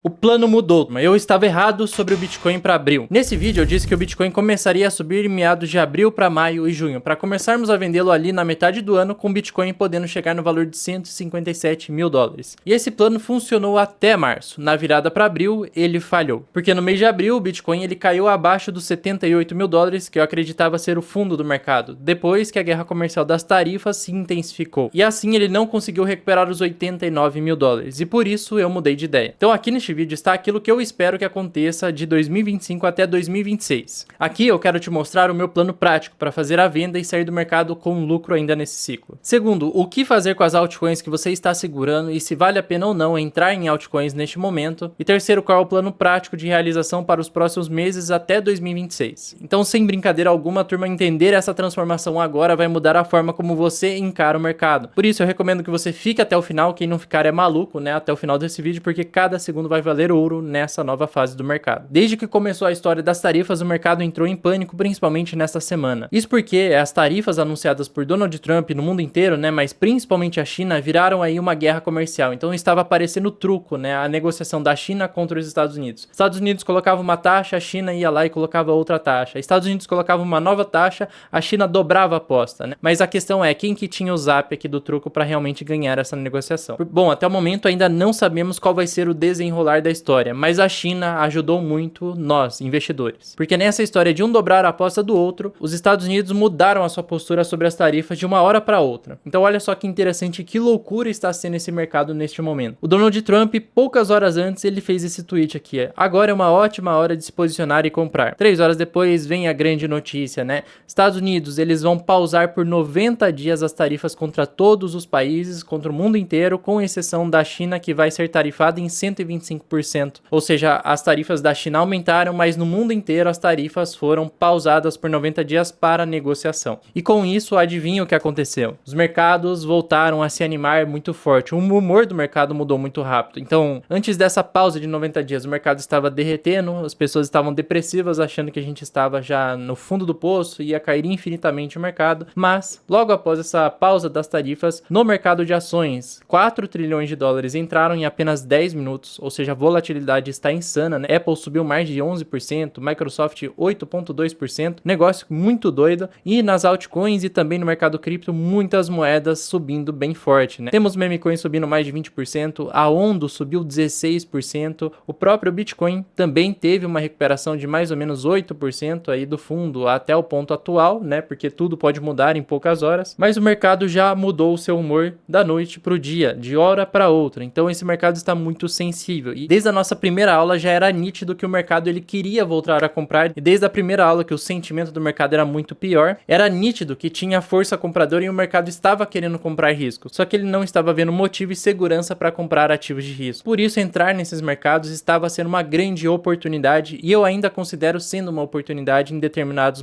O plano mudou, mas eu estava errado sobre o Bitcoin para abril. Nesse vídeo eu disse que o Bitcoin começaria a subir em meados de abril para maio e junho, para começarmos a vendê-lo ali na metade do ano, com o Bitcoin podendo chegar no valor de 157 mil dólares. E esse plano funcionou até março. Na virada para abril, ele falhou. Porque no mês de abril, o Bitcoin ele caiu abaixo dos 78 mil dólares, que eu acreditava ser o fundo do mercado, depois que a guerra comercial das tarifas se intensificou. E assim ele não conseguiu recuperar os 89 mil dólares, e por isso eu mudei de ideia. Então aqui neste vídeo está aquilo que eu espero que aconteça de 2025 até 2026. Aqui eu quero te mostrar o meu plano prático para fazer a venda e sair do mercado com lucro ainda nesse ciclo. Segundo, o que fazer com as altcoins que você está segurando e se vale a pena ou não entrar em altcoins neste momento. E terceiro, qual é o plano prático de realização para os próximos meses até 2026. Então, sem brincadeira alguma, turma, entender essa transformação agora vai mudar a forma como você encara o mercado. Por isso eu recomendo que você fique até o final, quem não ficar é maluco, né, até o final desse vídeo, porque cada segundo vai valer ouro nessa nova fase do mercado. Desde que começou a história das tarifas, o mercado entrou em pânico, principalmente nesta semana. Isso porque as tarifas anunciadas por Donald Trump no mundo inteiro, né, mas principalmente a China, viraram aí uma guerra comercial. Então estava aparecendo truco, né, a negociação da China contra os Estados Unidos. Estados Unidos colocava uma taxa, a China ia lá e colocava outra taxa. Estados Unidos colocava uma nova taxa, a China dobrava a aposta, né? Mas a questão é quem que tinha o zap aqui do truco para realmente ganhar essa negociação. Bom, até o momento ainda não sabemos qual vai ser o desenrolar da história, mas a China ajudou muito nós, investidores. Porque nessa história de um dobrar a aposta do outro, os Estados Unidos mudaram a sua postura sobre as tarifas de uma hora para outra. Então olha só que interessante, que loucura está sendo esse mercado neste momento. O Donald Trump, poucas horas antes, ele fez esse tweet aqui: agora é uma ótima hora de se posicionar e comprar. 3 horas depois vem a grande notícia, né? Estados Unidos, eles vão pausar por 90 dias as tarifas contra todos os países, contra o mundo inteiro, com exceção da China, que vai ser tarifada em 125%. Ou seja, as tarifas da China aumentaram, mas no mundo inteiro as tarifas foram pausadas por 90 dias para negociação. E com isso, adivinha o que aconteceu? Os mercados voltaram a se animar muito forte. O humor do mercado mudou muito rápido. Então, antes dessa pausa de 90 dias, o mercado estava derretendo, as pessoas estavam depressivas, achando que a gente estava já no fundo do poço, ia cair infinitamente o mercado. Mas, logo após essa pausa das tarifas, no mercado de ações, 4 trilhões de dólares entraram em apenas 10 minutos, ou seja, a volatilidade está insana, né? Apple subiu mais de 11%, Microsoft 8,2%, negócio muito doido. E nas altcoins e também no mercado cripto, muitas moedas subindo bem forte, né? Temos meme coin subindo mais de 20%, a Ondo subiu 16%, o próprio Bitcoin também teve uma recuperação de mais ou menos 8% aí do fundo até o ponto atual, né? Porque tudo pode mudar em poucas horas, mas o mercado já mudou o seu humor da noite para o dia, de hora para outra. Então esse mercado está muito sensível. E desde a nossa primeira aula já era nítido que o mercado ele queria voltar a comprar, e desde a primeira aula que o sentimento do mercado era muito pior, era nítido que tinha força compradora e o mercado estava querendo comprar risco, só que ele não estava vendo motivo e segurança para comprar ativos de risco. Por isso entrar nesses mercados estava sendo uma grande oportunidade, e eu ainda considero sendo uma oportunidade em determinados,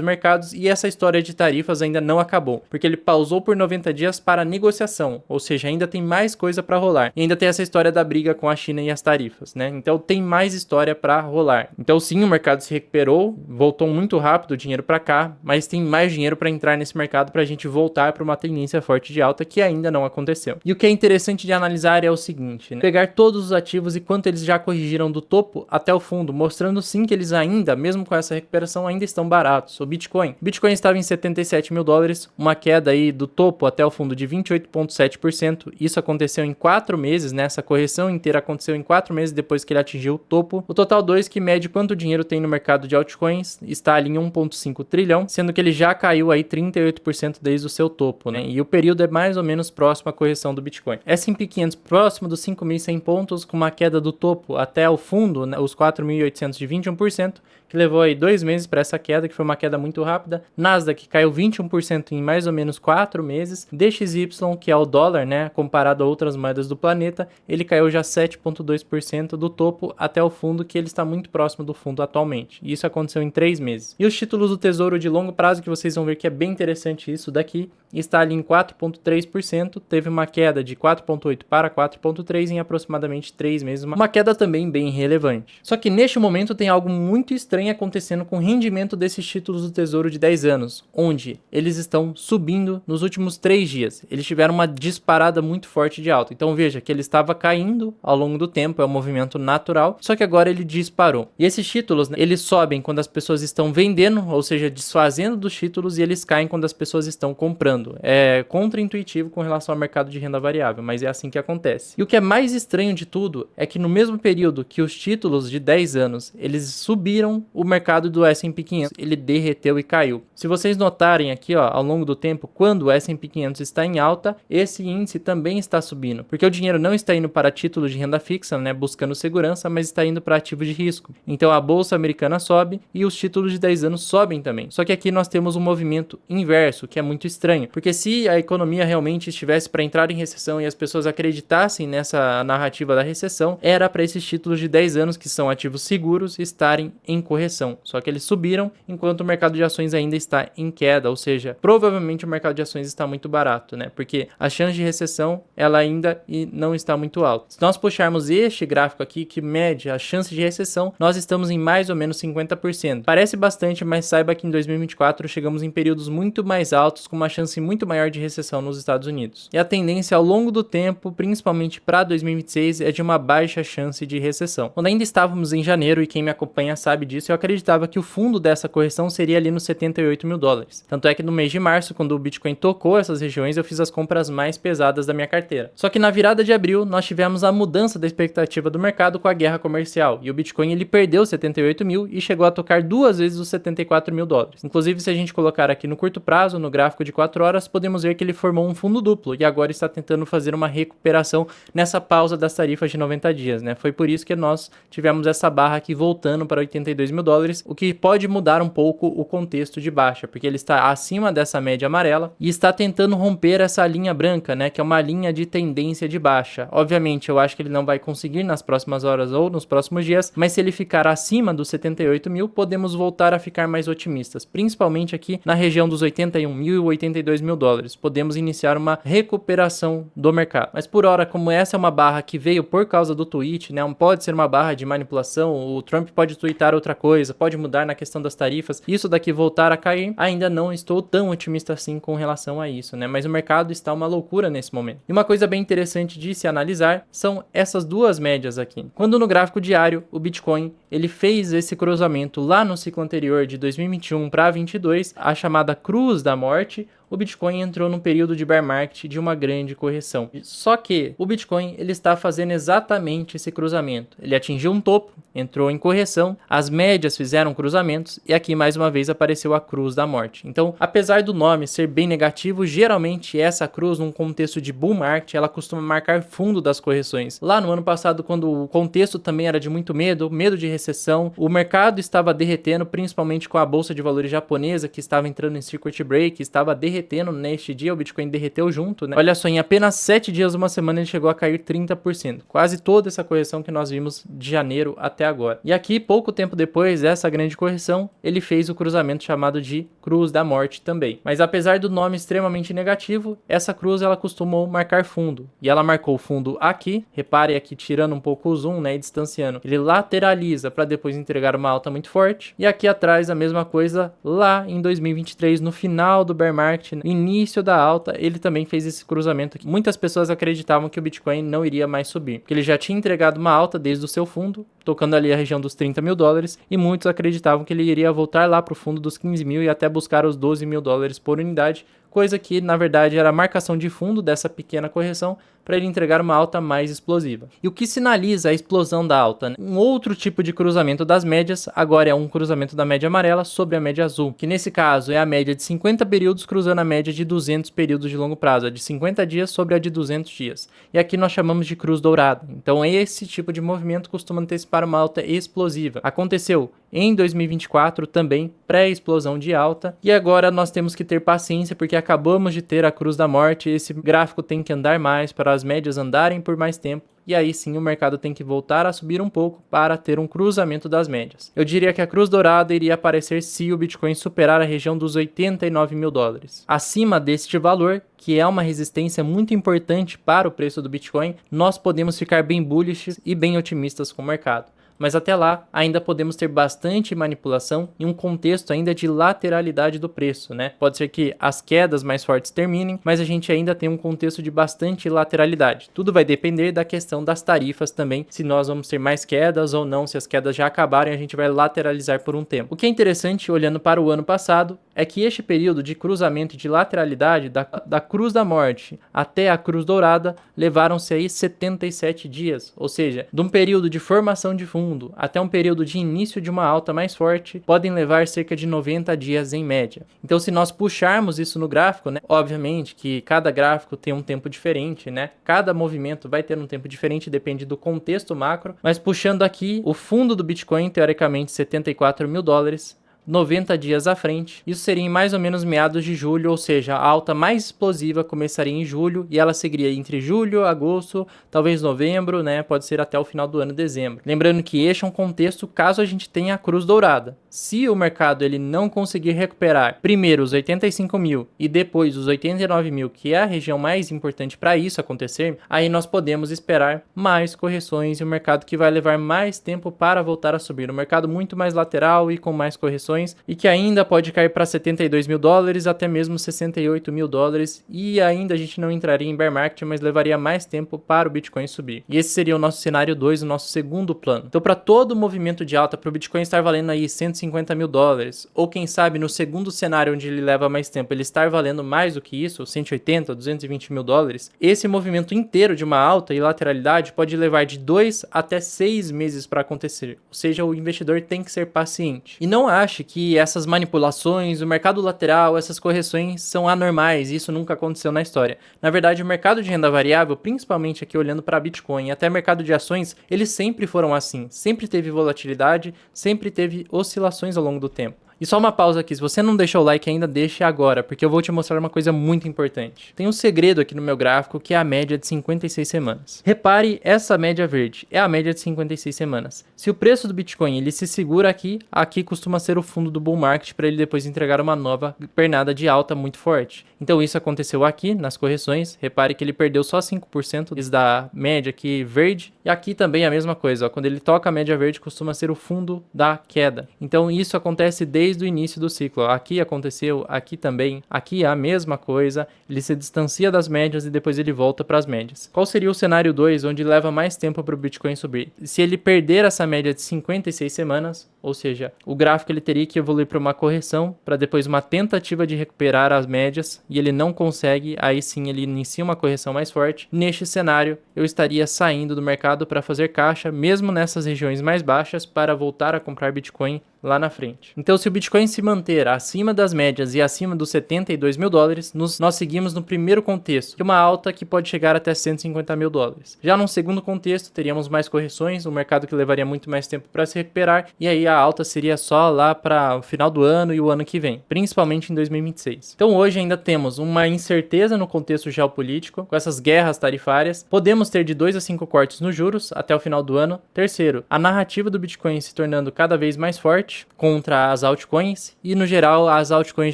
mercados, e essa história de tarifas ainda não acabou, porque ele pausou por 90 dias para negociação, ou seja, ainda tem mais coisa para rolar. E ainda tem essa história da briga com a China e as tarifas, né? Então tem mais história para rolar. Então sim, o mercado se recuperou, voltou muito rápido o dinheiro para cá, mas tem mais dinheiro para entrar nesse mercado para a gente voltar para uma tendência forte de alta que ainda não aconteceu. E o que é interessante de analisar é o seguinte, né? Pegar todos os ativos e quanto eles já corrigiram do topo até o fundo, mostrando sim que eles ainda, mesmo com essa recuperação, ainda estão baratos. O Bitcoin estava em 77 mil dólares, uma queda aí do topo até o fundo de 28,7%. Isso aconteceu em 4 meses, né? Essa correção inteira aconteceu em 4 meses depois que ele atingiu o topo. O Total 2, que mede quanto dinheiro tem no mercado de altcoins, está ali em 1,5 trilhão, sendo que ele já caiu aí 38% desde o seu topo, né? E o período é mais ou menos próximo à correção do Bitcoin. S&P 500 próximo dos 5.100 pontos, com uma queda do topo até o fundo, né, os 4.800 de 21%, que levou aí 2 meses para essa queda, que foi uma queda muito rápida. Nasdaq caiu 21% em mais ou menos 4 meses. DXY, que é o dólar, né, comparado a outras moedas do planeta, ele caiu já 7,2% do topo até o fundo, que ele está muito próximo do fundo atualmente. E isso aconteceu em 3 meses. E os títulos do Tesouro de longo prazo, que vocês vão ver que é bem interessante isso daqui, está ali em 4,3%, teve uma queda de 4,8% para 4,3% em aproximadamente 3 meses, uma queda também bem relevante. Só que neste momento tem algo muito estranho acontecendo com o rendimento desses títulos do Tesouro de 10 anos, onde eles estão subindo nos últimos 3 dias. Eles tiveram uma disparada muito forte de alta. Então Então veja que ele estava caindo ao longo do tempo, é um movimento natural, só que agora ele disparou. E esses títulos, né, eles sobem quando as pessoas estão vendendo, ou seja, desfazendo dos títulos, e eles caem quando as pessoas estão comprando. É contraintuitivo com relação ao mercado de renda variável, mas é assim que acontece. E o que é mais estranho de tudo é que no mesmo período que os títulos de 10 anos, eles subiram, o mercado do S&P 500, ele derreteu e caiu. Se vocês notarem aqui, ó, ao longo do tempo, quando o S&P 500 está em alta, esse índice também está subindo, porque o dinheiro não está indo para títulos de renda fixa, né, buscando segurança, mas está indo para ativos de risco. Então a bolsa americana sobe e os títulos de 10 anos sobem também. Só que aqui nós temos um movimento inverso, que é muito estranho, porque se a economia realmente estivesse para entrar em recessão e as pessoas acreditassem nessa narrativa da recessão, era para esses títulos de 10 anos, que são ativos seguros, estarem em correção. Só que eles subiram enquanto o mercado de ações ainda está em queda, ou seja, provavelmente o mercado de ações está muito barato, né? Porque a chance de recessão, ela ainda não está muito alta. Se nós puxarmos este gráfico aqui, que mede a chance de recessão, nós estamos em mais ou menos 50%. Parece bastante, mas saiba que em 2024 chegamos em períodos muito mais altos, com uma chance muito maior de recessão nos Estados Unidos. E a tendência ao longo do tempo, principalmente para 2026, é de uma baixa chance de recessão. Quando ainda estávamos em janeiro, e quem me acompanha sabe disso, eu acreditava que o fundo dessa correção seria ali nos 78 mil dólares. Tanto é que no mês de março, quando o Bitcoin tocou essas regiões, eu fiz as compras mais pesadas da minha carteira. Só que na virada de abril, nós tivemos a mudança da expectativa do mercado com a guerra comercial, e o Bitcoin ele perdeu 78 mil e chegou a tocar 2 vezes os 74 mil dólares. Inclusive, se a gente colocar aqui no curto prazo, no gráfico de 4 horas, podemos ver que ele formou um fundo duplo e agora está tentando fazer uma recuperação nessa pausa das tarifas de 90 dias, né? Foi por isso que nós tivemos essa barra aqui voltando para 82 mil dólares, o que pode mudar um pouco o contexto de baixa, porque ele está acima dessa média amarela e está tentando romper essa linha branca, né? Que é uma linha de tendência de baixa. Obviamente, eu acho que ele não vai conseguir nas próximas horas ou nos próximos dias, mas se ele ficar acima dos 78 mil, podemos voltar a ficar mais otimistas, principalmente aqui na região dos 81 mil e 82 mil dólares. Podemos iniciar uma recuperação do mercado. Mas por hora, como essa é uma barra que veio por causa do tweet, né? Pode ser uma barra de manipulação, o Trump pode tweetar outra coisa, pode mudar na questão das tarifas, isso daqui voltar a cair, ainda não estou tão otimista assim com relação a isso, né? Mas o mercado está uma loucura nesse momento. E uma coisa bem interessante de se analisar são essas duas médias aqui. Quando no gráfico diário, o Bitcoin, ele fez esse cruzamento lá no ciclo anterior de 2021 para 2022, a chamada cruz da morte, o Bitcoin entrou num período de bear market de uma grande correção. Só que o Bitcoin ele está fazendo exatamente esse cruzamento. Ele atingiu um topo, entrou em correção, as médias fizeram cruzamentos e aqui mais uma vez apareceu a cruz da morte. Então, apesar do nome ser bem negativo, geralmente essa cruz num contexto de bull market, ela costuma marcar fundo das correções. Lá no ano passado, quando o contexto também era de muito medo de recessão, o mercado estava derretendo, principalmente com a bolsa de valores japonesa que estava entrando em circuit break, estava derretendo neste dia, o Bitcoin derreteu junto, né? Olha só, em apenas 7 dias, uma semana, ele chegou a cair 30%. Quase toda essa correção que nós vimos de janeiro até agora. E aqui, pouco tempo depois dessa grande correção, ele fez o cruzamento chamado de cruz da morte também. Mas apesar do nome extremamente negativo, essa cruz ela costumou marcar fundo. E ela marcou fundo aqui, repare aqui tirando um pouco o zoom, né, e distanciando. Ele lateraliza para depois entregar uma alta muito forte. E aqui atrás a mesma coisa lá em 2023, no final do bear market, no início da alta, ele também fez esse cruzamento aqui. Muitas pessoas acreditavam que o Bitcoin não iria mais subir, porque ele já tinha entregado uma alta desde o seu fundo, tocando ali a região dos 30 mil dólares, e muitos acreditavam que ele iria voltar lá para o fundo dos 15 mil e até buscar os 12 mil dólares por unidade, coisa que na verdade era a marcação de fundo dessa pequena correção para ele entregar uma alta mais explosiva. E o que sinaliza a explosão da alta, né? Um outro tipo de cruzamento das médias, agora é um cruzamento da média amarela sobre a média azul, que nesse caso é a média de 50 períodos cruzando a média de 200 períodos de longo prazo, a de 50 dias sobre a de 200 dias. E aqui nós chamamos de cruz dourada. Então esse tipo de movimento costuma antecipar uma alta explosiva. Aconteceu em 2024 também, pré-explosão de alta, e agora nós temos que ter paciência porque acabamos de ter a cruz da morte, esse gráfico tem que andar mais para as médias andarem por mais tempo, e aí sim o mercado tem que voltar a subir um pouco para ter um cruzamento das médias. Eu diria que a cruz dourada iria aparecer se o Bitcoin superar a região dos 89 mil dólares. Acima deste valor, que é uma resistência muito importante para o preço do Bitcoin, nós podemos ficar bem bullish e bem otimistas com o mercado. mas até lá ainda podemos ter bastante manipulação e um contexto ainda de lateralidade do preço, né? Pode ser que as quedas mais fortes terminem, mas a gente ainda tem um contexto de bastante lateralidade. Tudo vai depender da questão das tarifas também, se nós vamos ter mais quedas ou não, se as quedas já acabarem, a gente vai lateralizar por um tempo. O que é interessante, olhando para o ano passado, é que este período de cruzamento de lateralidade da cruz da morte até a cruz dourada levaram-se aí 77 dias, ou seja, de um período de formação de fundo até um período de início de uma alta mais forte, podem levar cerca de 90 dias em média. Então, se nós puxarmos isso no gráfico, né, obviamente que cada gráfico tem um tempo diferente, né? Cada movimento vai ter um tempo diferente, depende do contexto macro, mas puxando aqui o fundo do Bitcoin, teoricamente 74 mil dólares, 90 dias à frente. Isso seria em mais ou menos meados de julho, ou seja, a alta mais explosiva começaria em julho e ela seguiria entre julho, agosto, talvez novembro, né? Pode ser até o final do ano, dezembro. Lembrando que este é um contexto caso a gente tenha a cruz dourada. Se o mercado ele não conseguir recuperar primeiro os 85 mil e depois os 89 mil, que é a região mais importante para isso acontecer, aí nós podemos esperar mais correções e um mercado que vai levar mais tempo para voltar a subir. Um mercado muito mais lateral e com mais correções e que ainda pode cair para 72 mil dólares, até mesmo 68 mil dólares, e ainda a gente não entraria em bear market, mas levaria mais tempo para o Bitcoin subir. E esse seria o nosso cenário 2, o nosso segundo plano. Então, para todo movimento de alta, para o Bitcoin estar valendo aí 150 mil dólares, ou quem sabe no segundo cenário onde ele leva mais tempo, ele estar valendo mais do que isso, 180, 220 mil dólares, esse movimento inteiro de uma alta e lateralidade pode levar de 2 até 6 meses para acontecer. Ou seja, o investidor tem que ser paciente. E não ache que essas manipulações, o mercado lateral, essas correções são anormais, isso nunca aconteceu na história. Na verdade, o mercado de renda variável, principalmente aqui olhando para Bitcoin e até mercado de ações, eles sempre foram assim, sempre teve volatilidade, sempre teve oscilações ao longo do tempo. E só uma pausa aqui, se você não deixou o like ainda, deixe agora, porque eu vou te mostrar uma coisa muito importante. Tem um segredo aqui no meu gráfico, que é a média de 56 semanas. Repare, essa média verde é a média de 56 semanas. Se o preço do Bitcoin ele se segura aqui, aqui costuma ser o fundo do bull market para ele depois entregar uma nova pernada de alta muito forte. Então isso aconteceu aqui nas correções, repare que ele perdeu só 5% da média aqui verde, e aqui também a mesma coisa, ó, quando ele toca a média verde costuma ser o fundo da queda. Então isso acontece desde o início do ciclo. Aqui aconteceu, aqui também, aqui é a mesma coisa, ele se distancia das médias e depois ele volta para as médias. Qual seria o cenário 2, onde leva mais tempo para o Bitcoin subir? Se ele perder essa média de 56 semanas, ou seja, o gráfico ele teria que evoluir para uma correção, para depois uma tentativa de recuperar as médias, e ele não consegue, aí sim ele inicia uma correção mais forte. Neste cenário, eu estaria saindo do mercado para fazer caixa, mesmo nessas regiões mais baixas, para voltar a comprar Bitcoin lá na frente. Então, se o Bitcoin se manter acima das médias e acima dos 72 mil dólares, nós seguimos no primeiro contexto, que é uma alta que pode chegar até 150 mil dólares. Já num segundo contexto, teríamos mais correções, um mercado que levaria muito mais tempo para se recuperar, e aí a alta seria só lá para o final do ano e o ano que vem, principalmente em 2026. Então, hoje ainda temos uma incerteza no contexto geopolítico, com essas guerras tarifárias. Podemos ter de 2 a 5 cortes nos juros até o final do ano. Terceiro, a narrativa do Bitcoin se tornando cada vez mais forte contra as altcoins, e no geral as altcoins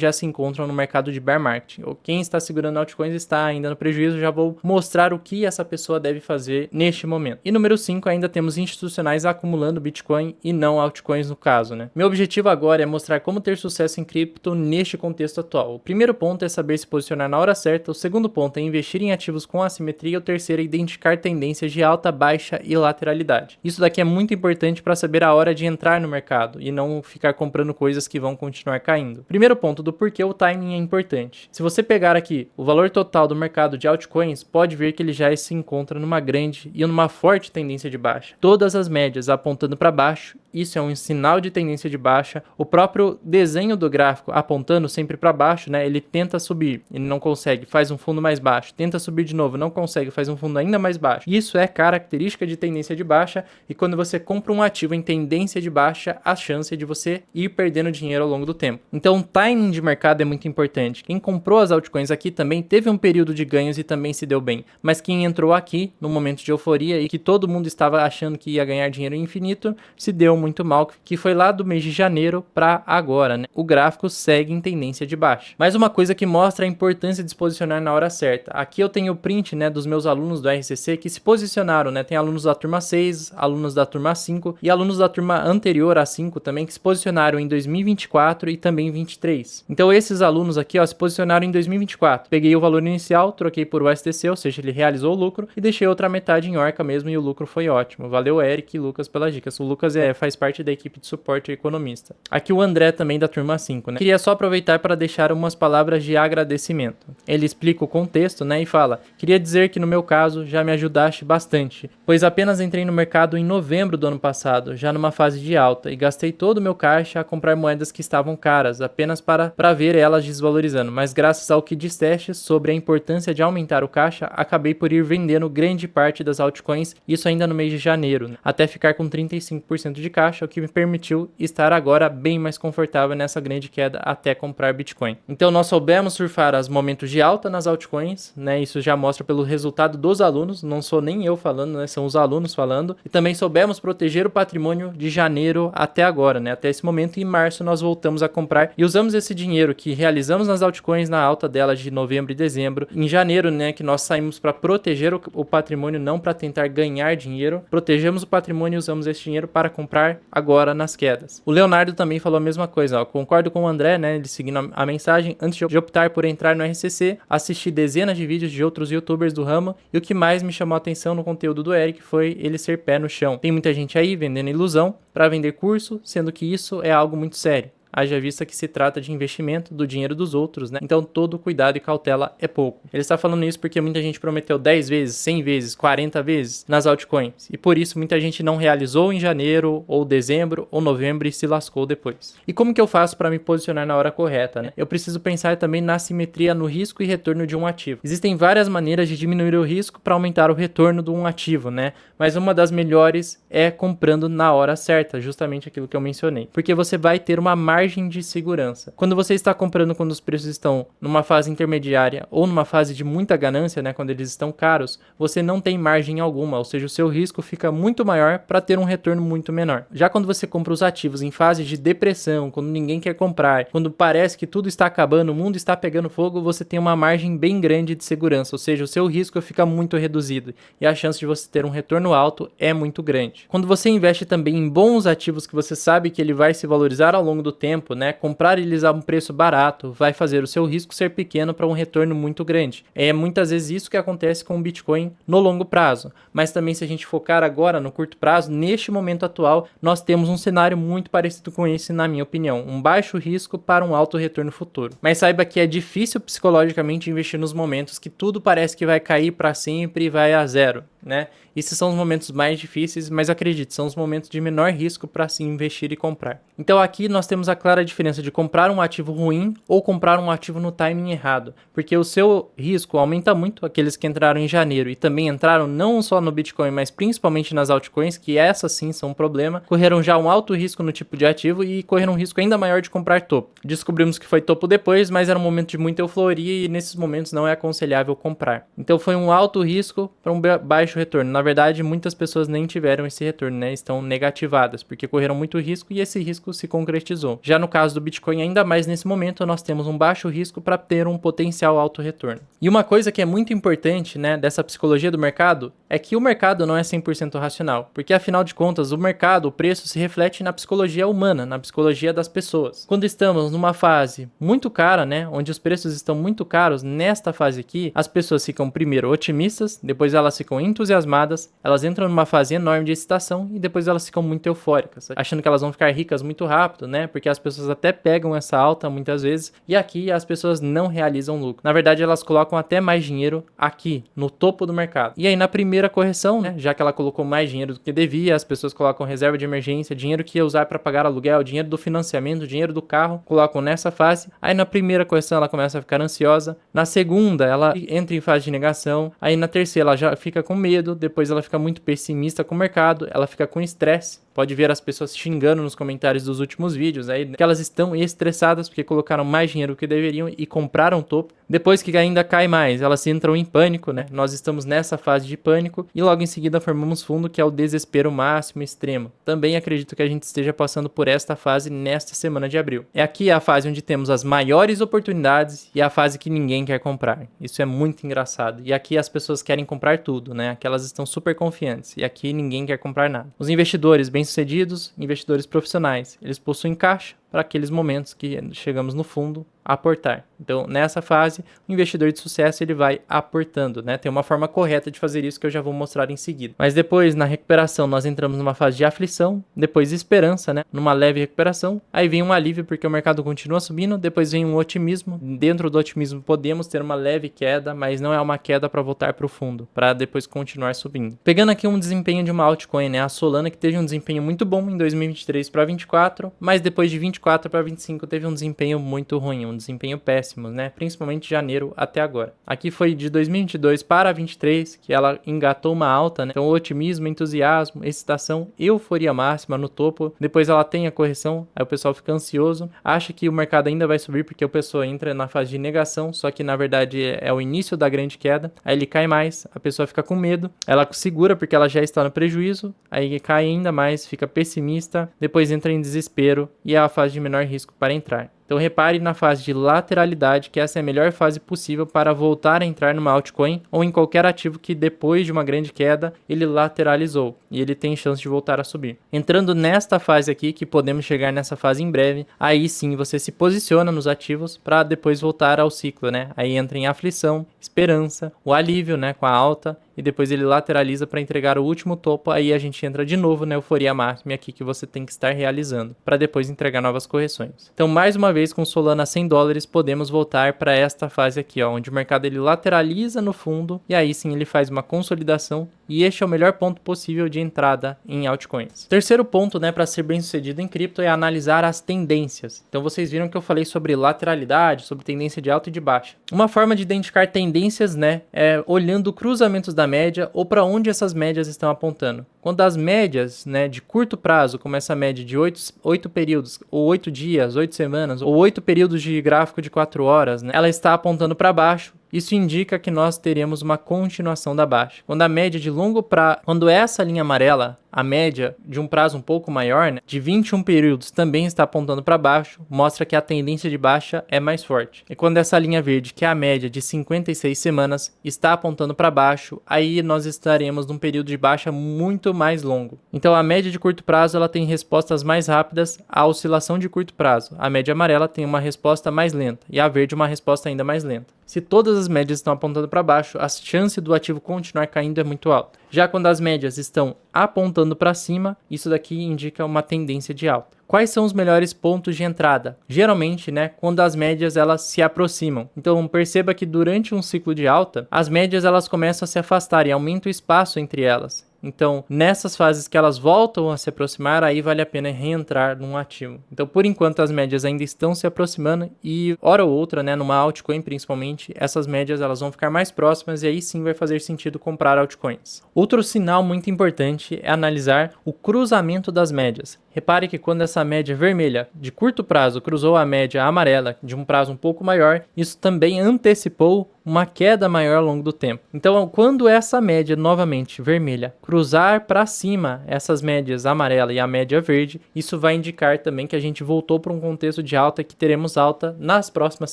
já se encontram no mercado de bear market. Quem está segurando altcoins está ainda no prejuízo, já vou mostrar o que essa pessoa deve fazer neste momento. E número 5, ainda temos institucionais acumulando Bitcoin e não altcoins no caso, né? Meu objetivo agora é mostrar como ter sucesso em cripto neste contexto atual. O primeiro ponto é saber se posicionar na hora certa, o segundo ponto é investir em ativos com assimetria, o terceiro é identificar tendências de alta, baixa e lateralidade. Isso daqui é muito importante para saber a hora de entrar no mercado e não ficar comprando coisas que vão continuar caindo. Primeiro ponto do porquê o timing é importante. Se você pegar aqui o valor total do mercado de altcoins, pode ver que ele já se encontra numa grande e numa forte tendência de baixa. Todas as médias apontando para baixo, isso é um sinal de tendência de baixa. O próprio desenho do gráfico apontando sempre para baixo, né? Ele tenta subir, ele não consegue, faz um fundo mais baixo, tenta subir de novo, não consegue, faz um fundo ainda mais baixo. Isso é característica de tendência de baixa, e quando você compra um ativo em tendência de baixa, a chance é de você ir perdendo dinheiro ao longo do tempo. Então, o timing de mercado é muito importante. Quem comprou as altcoins aqui também teve um período de ganhos e também se deu bem. Mas quem entrou aqui no momento de euforia e que todo mundo estava achando que ia ganhar dinheiro infinito, se deu muito mal, que foi lá do mês de janeiro para agora, né? O gráfico segue em tendência de baixa. Mais uma coisa que mostra a importância de se posicionar na hora certa. Aqui eu tenho o print, né, dos meus alunos do RCC que se posicionaram, né? Tem alunos da turma 6, alunos da turma 5 e alunos da turma anterior a 5 também que se posicionaram em 2024 e também 23. Então esses alunos aqui, ó, se posicionaram em 2024. Peguei o valor inicial, troquei por USDC, ou seja, ele realizou o lucro e deixei outra metade em Orca mesmo e o lucro foi ótimo. Valeu, Eric e Lucas pelas dicas. O Lucas faz parte da equipe de suporte e economista. Aqui o André também da turma 5, né? Queria só aproveitar para deixar umas palavras de agradecimento. Ele explica o contexto, né, e fala: queria dizer que no meu caso já me ajudaste bastante, pois apenas entrei no mercado em novembro do ano passado, já numa fase de alta, e gastei todo o meu caixa a comprar moedas que estavam caras, apenas para ver elas desvalorizando, mas graças ao que disseste sobre a importância de aumentar o caixa, acabei por ir vendendo grande parte das altcoins, isso ainda no mês de janeiro, né, até ficar com 35% de caixa, o que me permitiu estar agora bem mais confortável nessa grande queda até comprar Bitcoin. Então nós soubemos surfar os momentos de alta nas altcoins, né? Isso já mostra pelo resultado dos alunos, não sou nem eu falando, né? São os alunos falando. E também soubemos proteger o patrimônio de janeiro até agora, né? Até esse momento. Em março nós voltamos a comprar e usamos esse dinheiro que realizamos nas altcoins na alta delas de novembro e dezembro. Em janeiro, né, que nós saímos para proteger o patrimônio, não para tentar ganhar dinheiro. Protegemos o patrimônio e usamos esse dinheiro para comprar agora nas quedas. O Leonardo também falou a mesma coisa, ó. Concordo com o André, né? Ele seguindo a mensagem. Antes de optar por entrar no RCC, assisti dezenas de vídeos de outros youtubers do ramo e o que mais me chamou a atenção no conteúdo do Eric foi ele ser pé no chão. Tem muita gente aí vendendo ilusão para vender curso, sendo que isso é algo muito sério. Haja vista que se trata de investimento do dinheiro dos outros, né? Então todo cuidado e cautela é pouco. Ele está falando isso porque muita gente prometeu 10 vezes, 100 vezes, 40 vezes nas altcoins. E por isso muita gente não realizou em janeiro, ou dezembro, ou novembro e se lascou depois. E como que eu faço para me posicionar na hora correta, né? Eu preciso pensar também na simetria no risco e retorno de um ativo. Existem várias maneiras de diminuir o risco para aumentar o retorno de um ativo, né? Mas uma das melhores é comprando na hora certa, justamente aquilo que eu mencionei. Porque você vai ter uma margem de segurança. Quando você está comprando quando os preços estão numa fase intermediária ou numa fase de muita ganância, né, quando eles estão caros, você não tem margem alguma, ou seja, o seu risco fica muito maior para ter um retorno muito menor. Já quando você compra os ativos em fase de depressão, quando ninguém quer comprar, quando parece que tudo está acabando, o mundo está pegando fogo, você tem uma margem bem grande de segurança, ou seja, o seu risco fica muito reduzido e a chance de você ter um retorno alto é muito grande. Quando você investe também em bons ativos que você sabe que ele vai se valorizar ao longo do tempo, né? Comprar eles a um preço barato vai fazer o seu risco ser pequeno para um retorno muito grande. É muitas vezes isso que acontece com o Bitcoin no longo prazo. Mas também se a gente focar agora no curto prazo, neste momento atual, nós temos um cenário muito parecido com esse, na minha opinião. Um baixo risco para um alto retorno futuro. Mas saiba que é difícil psicologicamente investir nos momentos que tudo parece que vai cair para sempre e vai a zero, né? Esses são os momentos mais difíceis, mas acredite, são os momentos de menor risco para se investir e comprar. Então aqui nós temos a clara diferença de comprar um ativo ruim ou comprar um ativo no timing errado, porque o seu risco aumenta muito. Aqueles que entraram em janeiro e também entraram não só no Bitcoin, mas principalmente nas altcoins, que essas sim são um problema, correram já um alto risco no tipo de ativo e correram um risco ainda maior de comprar topo. Descobrimos que foi topo depois, mas era um momento de muita euforia e nesses momentos não é aconselhável comprar. Então foi um alto risco para um baixo retorno. Na verdade, muitas pessoas nem tiveram esse retorno, né? Estão negativadas, porque correram muito risco e esse risco se concretizou. Já no caso do Bitcoin, ainda mais nesse momento, nós temos um baixo risco para ter um potencial alto retorno. E uma coisa que é muito importante, né, dessa psicologia do mercado, é que o mercado não é 100% racional, porque afinal de contas, o mercado, o preço se reflete na psicologia humana, na psicologia das pessoas. Quando estamos numa fase muito cara, né, onde os preços estão muito caros, nesta fase aqui, as pessoas ficam primeiro otimistas, depois elas ficam entusiasmadas, elas entram numa fase enorme de excitação e depois elas ficam muito eufóricas, achando que elas vão ficar ricas muito rápido, né, porque as pessoas até pegam essa alta muitas vezes e aqui as pessoas não realizam lucro. Na verdade, elas colocam até mais dinheiro aqui, no topo do mercado. E aí na primeira correção, né, já que ela colocou mais dinheiro do que devia, as pessoas colocam reserva de emergência, dinheiro que ia usar para pagar aluguel, dinheiro do financiamento, dinheiro do carro, colocam nessa fase. Aí na primeira correção ela começa a ficar ansiosa, na segunda ela entra em fase de negação, aí na terceira ela já fica com medo, depois ela fica muito pessimista com o mercado, ela fica com estresse. Pode ver as pessoas xingando nos comentários dos últimos vídeos aí, que elas estão estressadas porque colocaram mais dinheiro do que deveriam e compraram o topo. Depois que ainda cai mais, elas entram em pânico, né? Nós estamos nessa fase de pânico e logo em seguida formamos fundo, que é o desespero máximo extremo. Também acredito que a gente esteja passando por esta fase nesta semana de abril. É aqui a fase onde temos as maiores oportunidades e a fase que ninguém quer comprar. Isso é muito engraçado. E aqui as pessoas querem comprar tudo, né? Aqui elas estão super confiantes e aqui ninguém quer comprar nada. Os investidores bem-sucedidos, investidores profissionais, eles possuem caixa para aqueles momentos que chegamos no fundo, aportar. Então, nessa fase, o investidor de sucesso ele vai aportando, né? Tem uma forma correta de fazer isso que eu já vou mostrar em seguida. Mas depois, na recuperação, nós entramos numa fase de aflição, depois esperança, né? Numa leve recuperação, aí vem um alívio porque o mercado continua subindo, depois vem um otimismo. Dentro do otimismo podemos ter uma leve queda, mas não é uma queda para voltar para o fundo, para depois continuar subindo. Pegando aqui um desempenho de uma altcoin, né? A Solana, que teve um desempenho muito bom em 2023 para 2024, mas depois de 24 para 25 teve um desempenho muito ruim, um desempenho péssimo, né? Principalmente de janeiro até agora. Aqui foi de 2022 para 23 que ela engatou uma alta, né? Então otimismo, entusiasmo, excitação, euforia máxima no topo. Depois ela tem a correção, aí o pessoal fica ansioso, acha que o mercado ainda vai subir porque o pessoal entra na fase de negação, só que na verdade é o início da grande queda. Aí ele cai mais, a pessoa fica com medo, ela segura porque ela já está no prejuízo, aí cai ainda mais, fica pessimista, depois entra em desespero e é a fase de menor risco para entrar. Então repare na fase de lateralidade, que essa é a melhor fase possível para voltar a entrar numa altcoin ou em qualquer ativo que depois de uma grande queda ele lateralizou e ele tem chance de voltar a subir. Entrando nesta fase aqui, que podemos chegar nessa fase em breve, aí sim você se posiciona nos ativos para depois voltar ao ciclo, né? Aí entra em aflição, esperança, o alívio, né, com a alta, e depois ele lateraliza para entregar o último topo, aí a gente entra de novo na euforia máxima aqui que você tem que estar realizando, para depois entregar novas correções. Então mais uma vez com Solana a $100 podemos voltar para esta fase aqui, ó, onde o mercado ele lateraliza no fundo e aí sim ele faz uma consolidação e este é o melhor ponto possível de entrada em altcoins. Terceiro ponto, né, para ser bem sucedido em cripto é analisar as tendências. Então vocês viram que eu falei sobre lateralidade, sobre tendência de alta e de baixa. Uma forma de identificar tendências, né, é olhando cruzamentos da média ou para onde essas médias estão apontando. Quando as médias, né, de curto prazo, como essa média de 8 períodos, ou 8 dias, 8 semanas, ou 8 períodos de gráfico de 4 horas, né, ela está apontando para baixo, isso indica que nós teremos uma continuação da baixa. Quando a média de longo prazo, quando essa linha amarela, a média de um prazo um pouco maior, né, de 21 períodos também está apontando para baixo, mostra que a tendência de baixa é mais forte. E quando essa linha verde, que é a média de 56 semanas, está apontando para baixo, aí nós estaremos num período de baixa muito mais longo. Então a média de curto prazo ela tem respostas mais rápidas à oscilação de curto prazo. A média amarela tem uma resposta mais lenta e a verde uma resposta ainda mais lenta. Se todas as médias estão apontando para baixo, a chance do ativo continuar caindo é muito alta. Já quando as médias estão apontando para cima, isso daqui indica uma tendência de alta. Quais são os melhores pontos de entrada? Geralmente, né, quando as médias elas se aproximam. Então, perceba que durante um ciclo de alta, as médias elas começam a se afastar e aumenta o espaço entre elas. Então, nessas fases que elas voltam a se aproximar, aí vale a pena reentrar num ativo. Então, por enquanto, as médias ainda estão se aproximando e, hora ou outra, né, numa altcoin principalmente, essas médias elas vão ficar mais próximas e aí sim vai fazer sentido comprar altcoins. Outro sinal muito importante é analisar o cruzamento das médias. Repare que quando essa média vermelha de curto prazo cruzou a média amarela de um prazo um pouco maior, isso também antecipou uma queda maior ao longo do tempo. Então, quando essa média novamente vermelha cruzar para cima essas médias amarela e a média verde, isso vai indicar também que a gente voltou para um contexto de alta e que teremos alta nas próximas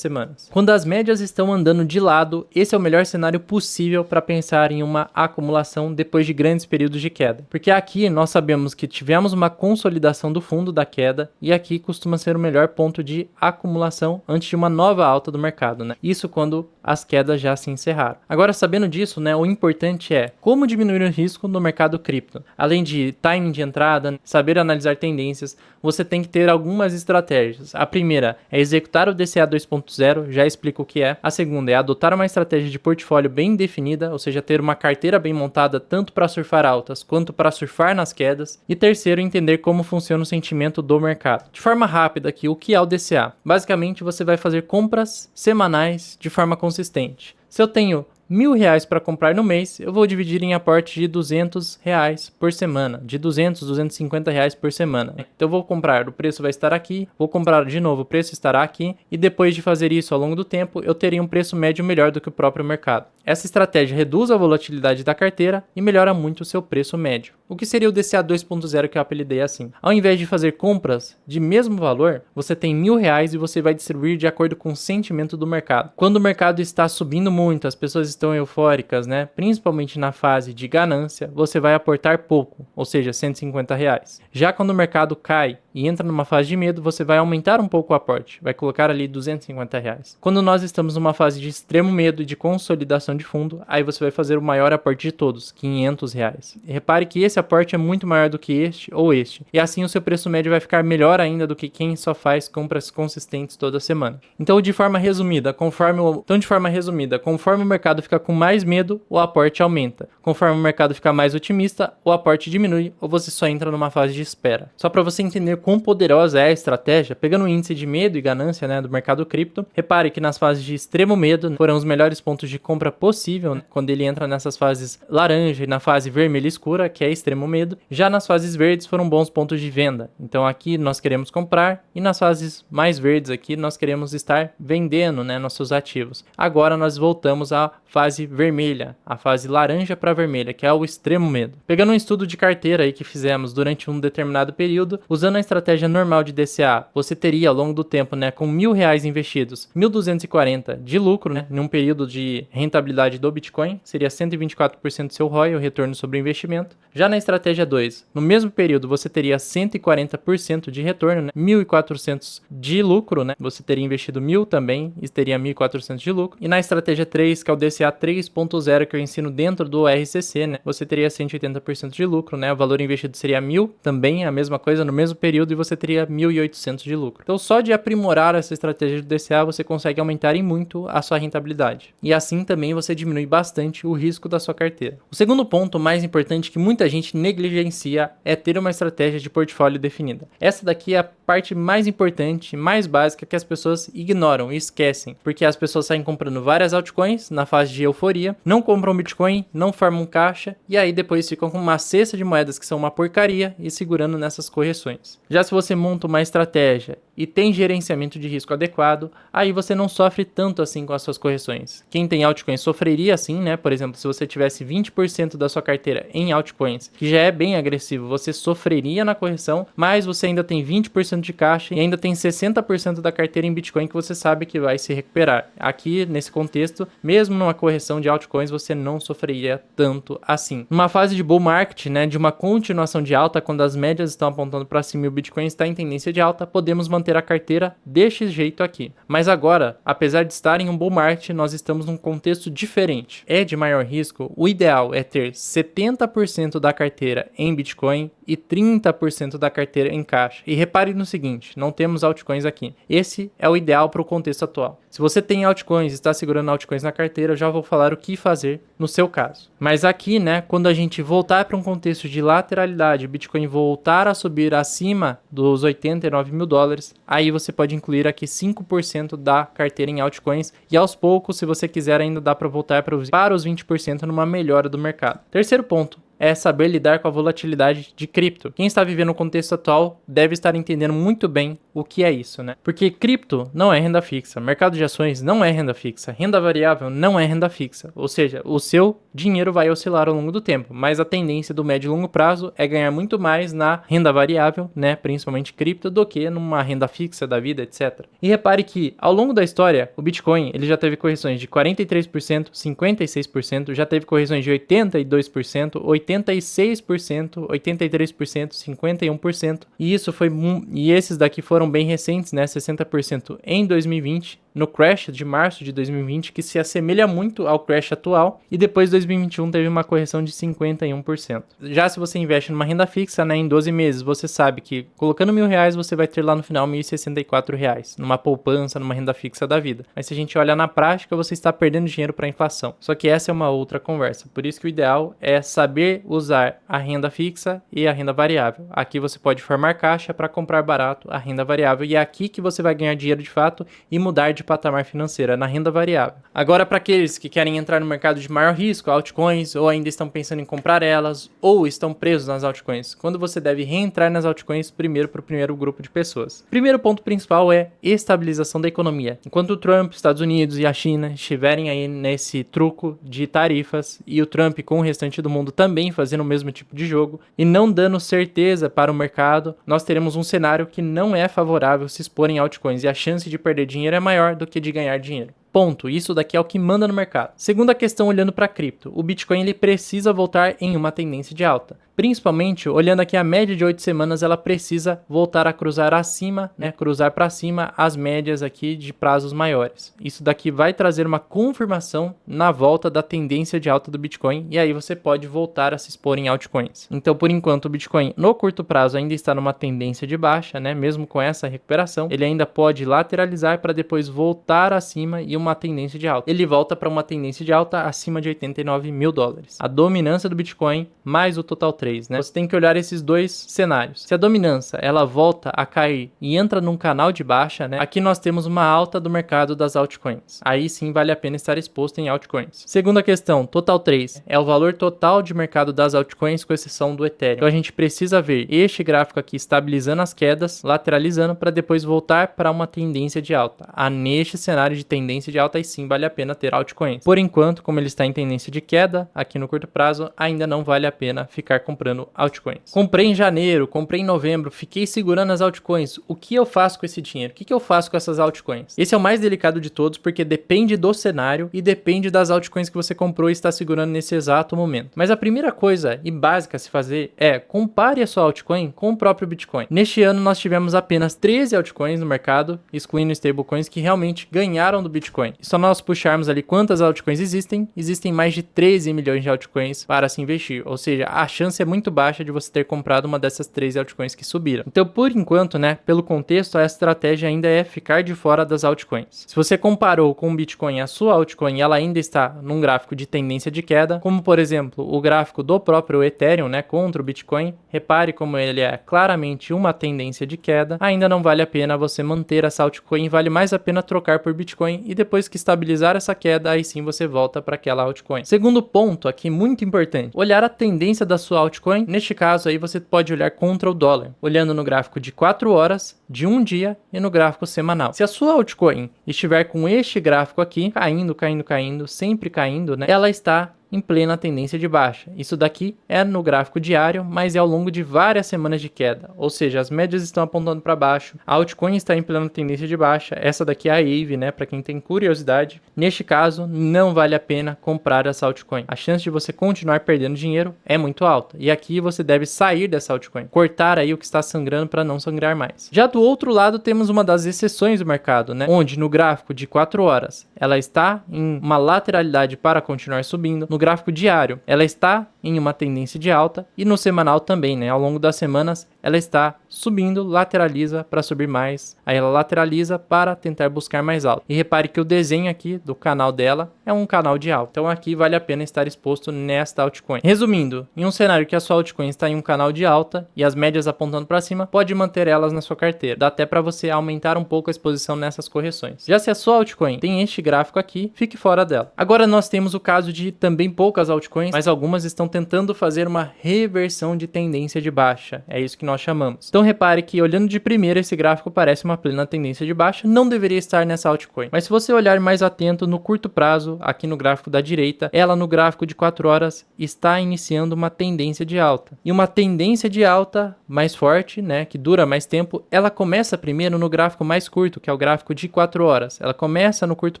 semanas. Quando as médias estão andando de lado, esse é o melhor cenário possível para pensar em uma acumulação depois de grandes períodos de queda. Porque aqui nós sabemos que tivemos uma consolidação do fundo da queda e aqui costuma ser o melhor ponto de acumulação antes de uma nova alta do mercado, né? Isso quando as quedas já se encerraram. Agora, sabendo disso, né, o importante é como diminuir o risco no mercado cripto. Além de timing de entrada, saber analisar tendências, você tem que ter algumas estratégias. A primeira é executar o DCA 2.0, já explico o que é. A segunda é adotar uma estratégia de portfólio bem definida, ou seja, ter uma carteira bem montada tanto para surfar altas quanto para surfar nas quedas. E terceiro, entender como funciona o sentimento do mercado. De forma rápida aqui, o que é o DCA? Basicamente, você vai fazer compras semanais de forma consistente. Se eu tenho R$1.000 para comprar no mês, eu vou dividir em aporte de R$200 por semana, de R$200, R$250 por semana. Então eu vou comprar, o preço vai estar aqui, vou comprar de novo, o preço estará aqui, e depois de fazer isso ao longo do tempo, eu teria um preço médio melhor do que o próprio mercado. Essa estratégia reduz a volatilidade da carteira e melhora muito o seu preço médio. O que seria o DCA 2.0 que eu apelidei assim? Ao invés de fazer compras de mesmo valor, você tem R$1.000 e você vai distribuir de acordo com o sentimento do mercado. Quando o mercado está subindo muito, as pessoas estão eufóricas, né? Principalmente na fase de ganância, você vai aportar pouco, ou seja, R$150. Já quando o mercado cai e entra numa fase de medo, você vai aumentar um pouco o aporte, vai colocar ali R$250. Quando nós estamos numa fase de extremo medo e de consolidação de fundo, aí você vai fazer o maior aporte de todos, R$500. E repare que esse aporte é muito maior do que este ou este, e assim o seu preço médio vai ficar melhor ainda do que quem só faz compras consistentes toda semana. Então, de forma resumida, conforme o mercado fica com mais medo, o aporte aumenta. Conforme o mercado fica mais otimista, o aporte diminui ou você só entra numa fase de espera. Só para você entender quão poderosa é a estratégia, pegando o índice de medo e ganância, né, do mercado cripto, repare que nas fases de extremo medo foram os melhores pontos de compra possível, né, quando ele entra nessas fases laranja e na fase vermelha escura, que é extremo medo. Já nas fases verdes foram bons pontos de venda. Então aqui nós queremos comprar e nas fases mais verdes aqui nós queremos estar vendendo, né, nossos ativos. Agora nós voltamos à fase vermelha, a fase laranja para vermelha, que é o extremo medo. Pegando um estudo de carteira aí que fizemos durante um determinado período, usando a estratégia normal de DCA, você teria ao longo do tempo, né, com R$1.000 investidos, 1.240 de lucro, né, num período de rentabilidade do Bitcoin, seria 124% do seu ROI, o retorno sobre o investimento. Já na estratégia 2, no mesmo período você teria 140% de retorno, né, 1.400 de lucro, né, você teria investido 1.000 também e teria 1.400 de lucro. E na estratégia 3, que é o DCA 3.0 que eu ensino dentro do RCC, né, você teria 180% de lucro, né, o valor investido seria 1.000, também a mesma coisa no mesmo período e você teria 1.800 de lucro. Então só de aprimorar essa estratégia do DCA você consegue aumentar em muito a sua rentabilidade. E assim também você diminui bastante o risco da sua carteira. O segundo ponto mais importante que muita gente negligencia é ter uma estratégia de portfólio definida. Essa daqui é a parte mais importante, mais básica que as pessoas ignoram e esquecem, porque as pessoas saem comprando várias altcoins na fase de euforia, não compram Bitcoin, não formam caixa e aí depois ficam com uma cesta de moedas que são uma porcaria e segurando nessas correções. Já se você monta uma estratégia e tem gerenciamento de risco adequado, aí você não sofre tanto assim com as suas correções. Quem tem altcoins sofreria assim, né? Por exemplo, se você tivesse 20% da sua carteira em altcoins, que já é bem agressivo, você sofreria na correção, mas você ainda tem 20% de caixa e ainda tem 60% da carteira em Bitcoin que você sabe que vai se recuperar. Aqui, nesse contexto, mesmo numa correção de altcoins, você não sofreria tanto assim. Numa fase de bull market, né, de uma continuação de alta, quando as médias estão apontando para cima e o Bitcoin está em tendência de alta, podemos manter a carteira deste jeito aqui. Mas agora, apesar de estar em um bull market, nós estamos num contexto diferente. É de maior risco, o ideal é ter 70% da carteira em Bitcoin e 30% da carteira em caixa. E repare no seguinte, não temos altcoins aqui. Esse é o ideal para o contexto atual. Se você tem altcoins e está segurando altcoins na carteira, eu já vou falar o que fazer no seu caso. Mas aqui, né, quando a gente voltar para um contexto de lateralidade, o Bitcoin voltar a subir acima dos $89.000, aí você pode incluir aqui 5% da carteira em altcoins e aos poucos, se você quiser, ainda dá para voltar para os 20% numa melhora do mercado. Terceiro ponto é saber lidar com a volatilidade de cripto. Quem está vivendo o contexto atual deve estar entendendo muito bem o que é isso, né? Porque cripto não é renda fixa, mercado de ações não é renda fixa, renda variável não é renda fixa. Ou seja, o seu dinheiro vai oscilar ao longo do tempo, mas a tendência do médio e longo prazo é ganhar muito mais na renda variável, né? Principalmente cripto, do que numa renda fixa da vida, etc. E repare que ao longo da história, o Bitcoin ele já teve correções de 43%, 56%, já teve correções de 82%, 86%, 83%, 51%. E esses daqui foram bem recentes, né? 60% em 2020, no crash de março de 2020, que se assemelha muito ao crash atual, e depois 2021 teve uma correção de 51%. Já se você investe numa renda fixa, né, em 12 meses, você sabe que colocando R$1.000 você vai ter lá no final R$1.064, numa poupança, numa renda fixa da vida. Mas se a gente olha na prática, você está perdendo dinheiro para a inflação. Só que essa é uma outra conversa. Por isso que o ideal é saber usar a renda fixa e a renda variável. Aqui você pode formar caixa para comprar barato a renda variável, e é aqui que você vai ganhar dinheiro de fato e mudar de de patamar financeiro, é na renda variável. Agora, para aqueles que querem entrar no mercado de maior risco, altcoins, ou ainda estão pensando em comprar elas, ou estão presos nas altcoins, quando você deve reentrar nas altcoins primeiro para o primeiro grupo de pessoas. Primeiro ponto principal é estabilização da economia. Enquanto o Trump, Estados Unidos e a China estiverem aí nesse truco de tarifas e o Trump com o restante do mundo também fazendo o mesmo tipo de jogo e não dando certeza para o mercado, nós teremos um cenário que não é favorável se expor em altcoins e a chance de perder dinheiro é maior do que de ganhar dinheiro. Ponto. Isso daqui é o que manda no mercado. Segunda questão, olhando para cripto. O Bitcoin ele precisa voltar em uma tendência de alta. Principalmente, olhando aqui a média de 8 semanas, ela precisa voltar a cruzar acima, né? Cruzar para cima as médias aqui de prazos maiores. Isso daqui vai trazer uma confirmação na volta da tendência de alta do Bitcoin e aí você pode voltar a se expor em altcoins. Então, por enquanto, o Bitcoin no curto prazo ainda está numa tendência de baixa, né? Mesmo com essa recuperação, ele ainda pode lateralizar para depois voltar acima e uma tendência de alta. Ele volta para uma tendência de alta acima de 89 mil dólares. A dominância do Bitcoin mais o Total 3, né? Você tem que olhar esses dois cenários. Se a dominância ela volta a cair e entra num canal de baixa, né? Aqui nós temos uma alta do mercado das altcoins. Aí sim vale a pena estar exposto em altcoins. Segunda questão, Total 3 é o valor total de mercado das altcoins com exceção do Ethereum. Então a gente precisa ver este gráfico aqui estabilizando as quedas, lateralizando para depois voltar para uma tendência de alta. Neste cenário de tendência de alta, aí sim vale a pena ter altcoins. Por enquanto, como ele está em tendência de queda, aqui no curto prazo, ainda não vale a pena ficar comprando altcoins. Comprei em janeiro, comprei em novembro, fiquei segurando as altcoins. O que eu faço com esse dinheiro? O que eu faço com essas altcoins? Esse é o mais delicado de todos, porque depende do cenário e depende das altcoins que você comprou e está segurando nesse exato momento. Mas a primeira coisa e básica a se fazer é compare a sua altcoin com o próprio Bitcoin. Neste ano, nós tivemos apenas 13 altcoins no mercado, excluindo stablecoins, que realmente ganharam do Bitcoin. E só nós puxarmos ali quantas altcoins existem mais de 13 milhões de altcoins para se investir. Ou seja, a chance é muito baixa de você ter comprado uma dessas 13 altcoins que subiram. Então, por enquanto, né, pelo contexto, a estratégia ainda é ficar de fora das altcoins. Se você comparou com o Bitcoin, a sua altcoin, ela ainda está num gráfico de tendência de queda, como por exemplo, o gráfico do próprio Ethereum, né, contra o Bitcoin, repare como ele é claramente uma tendência de queda, ainda não vale a pena você manter essa altcoin, vale mais a pena trocar por Bitcoin e depois que estabilizar essa queda, aí sim você volta para aquela altcoin. Segundo ponto aqui, muito importante, olhar a tendência da sua altcoin. Neste caso aí você pode olhar contra o dólar, olhando no gráfico de 4 horas, de um dia e no gráfico semanal. Se a sua altcoin estiver com este gráfico aqui, caindo, sempre caindo, né? Ela está em plena tendência de baixa. Isso daqui é no gráfico diário, mas é ao longo de várias semanas de queda, ou seja, as médias estão apontando para baixo, a altcoin está em plena tendência de baixa, essa daqui é a Aave, né, para quem tem curiosidade. Neste caso, não vale a pena comprar essa altcoin. A chance de você continuar perdendo dinheiro é muito alta, e aqui você deve sair dessa altcoin, cortar aí o que está sangrando para não sangrar mais. Já do outro lado, temos uma das exceções do mercado, né, onde no gráfico de 4 horas, ela está em uma lateralidade para continuar subindo, no gráfico diário, ela está em uma tendência de alta e no semanal também, né? Ao longo das semanas, ela está subindo, lateraliza para subir mais, aí ela lateraliza para tentar buscar mais alto. E repare que o desenho aqui do canal dela é um canal de alta. Então aqui vale a pena estar exposto nesta altcoin. Resumindo, em um cenário que a sua altcoin está em um canal de alta e as médias apontando para cima, pode manter elas na sua carteira. Dá até para você aumentar um pouco a exposição nessas correções. Já se a sua altcoin tem este gráfico aqui, fique fora dela. Agora nós temos o caso de também poucas altcoins, mas algumas estão tentando fazer uma reversão de tendência de baixa. É isso que nós chamamos. Então repare que olhando de primeira esse gráfico parece uma plena tendência de baixa, não deveria estar nessa altcoin. Mas se você olhar mais atento no curto prazo, aqui no gráfico da direita, ela no gráfico de 4 horas está iniciando uma tendência de alta. E uma tendência de alta mais forte, né, que dura mais tempo, ela começa primeiro no gráfico mais curto, que é o gráfico de 4 horas. Ela começa no curto